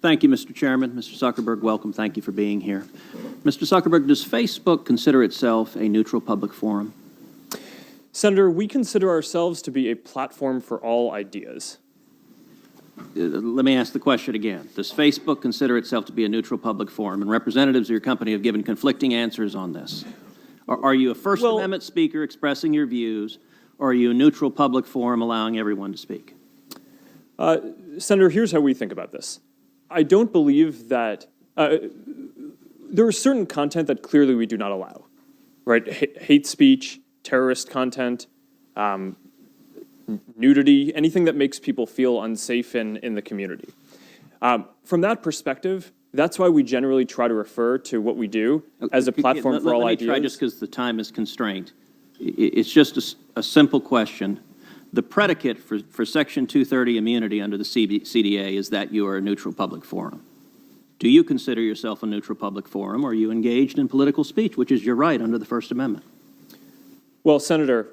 Thank you, Mr. Chairman. Mr. Zuckerberg, welcome. Thank you for being here. Mr. Zuckerberg, does Facebook consider itself a neutral public forum? Senator, we consider ourselves to be a platform for all ideas. Let me ask the question again. Does Facebook consider itself to be a neutral public forum? And representatives of your company have given conflicting answers on this. Are you a First Amendment speaker expressing your views, or are you a neutral public forum allowing everyone to speak? Senator, here's how we think about this. I don't believe that there is certain content that clearly we do not allow, right? Hate speech, terrorist content, nudity, anything that makes people feel unsafe in the community. From that perspective, that's why we generally try to refer to what we do as a platform for all ideas. Let me try, just because the time is constrained. It's just a simple question. The predicate for Section 230 immunity under the CDA is that you are a neutral public forum. Do you consider yourself a neutral public forum, or are you engaged in political speech, which is your right under the First Amendment? Well, Senator,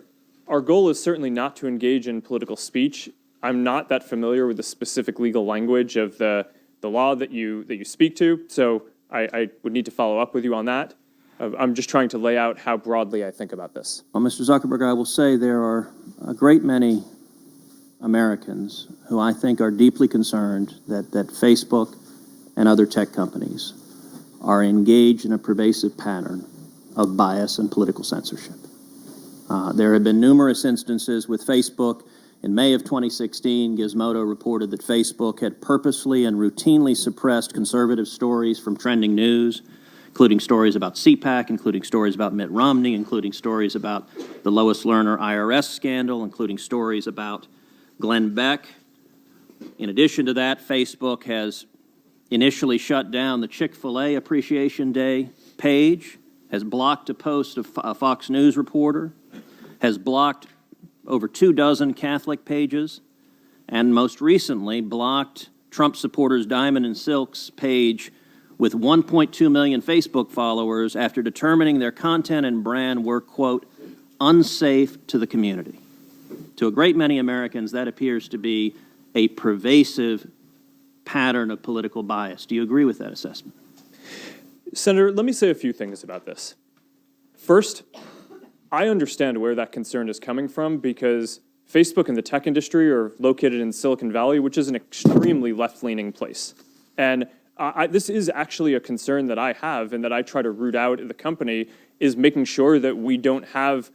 our goal is certainly not to engage in political speech. I'm not that familiar with the specific legal language of the law that you speak to, so I would need to follow up with you on that. I'm just trying to lay out how broadly I think about this. Well, Mr. Zuckerberg, I will say there are a great many Americans who I think are deeply concerned that Facebook and other tech companies are engaged in a pervasive pattern of bias and political censorship. There have been numerous instances with Facebook. In May of 2016, Gizmodo reported that Facebook had purposely and routinely suppressed conservative stories from trending news, including stories about CPAC, including stories about Mitt Romney, including stories about the Lois Lerner IRS scandal, including stories about Glenn Beck. In addition to that, Facebook has initially shut down the Chick-fil-A Appreciation Day page, has blocked a post of a Fox News reporter, has blocked over 24 Catholic pages, and most recently blocked Trump supporters Diamond and Silk's page with 1.2 million Facebook followers after determining their content and brand were, quote, unsafe to the community. To a great many Americans, that appears to be a pervasive pattern of political bias. Do you agree with that assessment? Senator, let me say a few things about this. First, I understand where that concern is coming from because Facebook and the tech industry are located in Silicon Valley, which is an extremely left-leaning place. And this is actually a concern that I have and that I try to root out in the company, is making sure that we don't have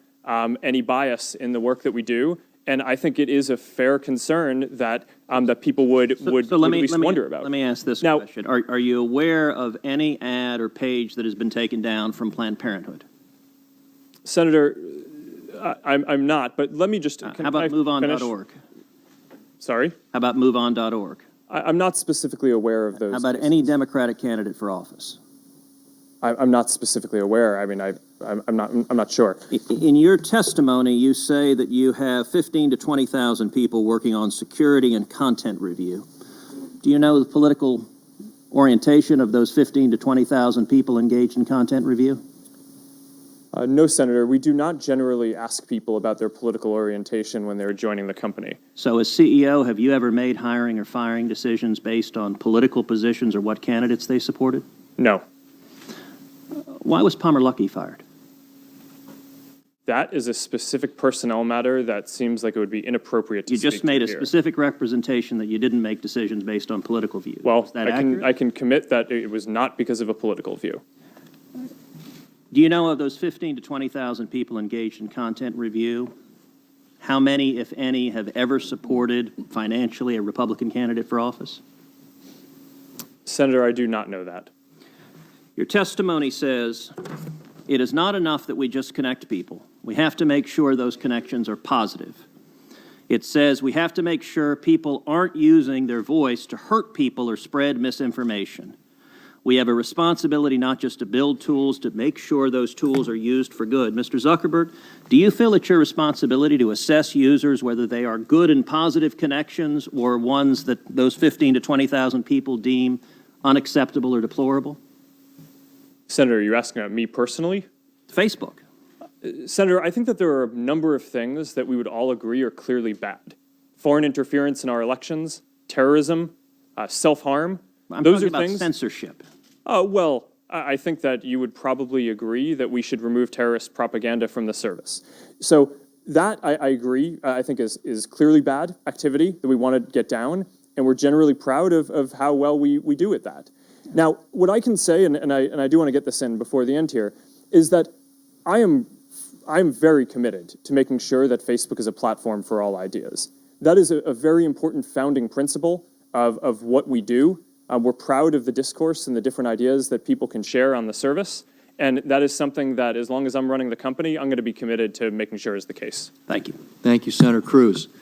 any bias in the work that we do. And I think it is a fair concern that that people would at least wonder about. Let me ask this question. Are you aware of any ad or page that has been taken down from Planned Parenthood? Senator, I'm not, but let me just... How about MoveOn.org? Sorry? How about MoveOn.org? I'm not specifically aware of those. How about any Democratic candidate for office? I'm not specifically aware. I mean, I'm not sure. In your testimony, you say that you have 15 to 20,000 people working on security and content review. Do you know the political orientation of those 15 to 20,000 people engaged in content review? No, Senator. We do not generally ask people about their political orientation when they're joining the company. So as CEO, have you ever made hiring or firing decisions based on political positions or what candidates they supported? No. Why was Palmer Luckey fired? That is a specific personnel matter that seems like it would be inappropriate to speak to here. You just made a specific representation that you didn't make decisions based on political views. Well, is that accurate? I can commit that it was not because of a political view. Do you know of those 15 to 20,000 people engaged in content review, how many, if any, have ever supported financially a Republican candidate for office? Senator, I do not know that. Your testimony says it is not enough that we just connect people. We have to make sure those connections are positive. It says we have to make sure people aren't using their voice to hurt people or spread misinformation. We have a responsibility not just to build tools, to make sure those tools are used for good. Mr. Zuckerberg, do you feel it's your responsibility to assess users, whether they are good and positive connections or ones that those 15 to 20,000 people deem unacceptable or deplorable? Senator, you're asking about me personally? Facebook. Senator, I think that there are a number of things that we would all agree are clearly bad. Foreign interference in our elections, terrorism, self-harm. I'm Those talking are about things. censorship. Well, I think that you would probably agree that we should remove terrorist propaganda from the service. So that I agree. I think is clearly bad activity that we want to get down, and we're generally proud of how well we do at that. Now, what I can say, and I do want to get this in before the end here, is that I'm very committed to making sure that Facebook is a platform for all ideas. That is a very important founding principle of what we do. We're proud of the discourse and the different ideas that people can share on the service. And that is something that, as long as I'm running the company, I'm going to be committed to making sure is the case. Thank you. Thank you, Senator Cruz. Do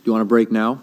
you want to break now?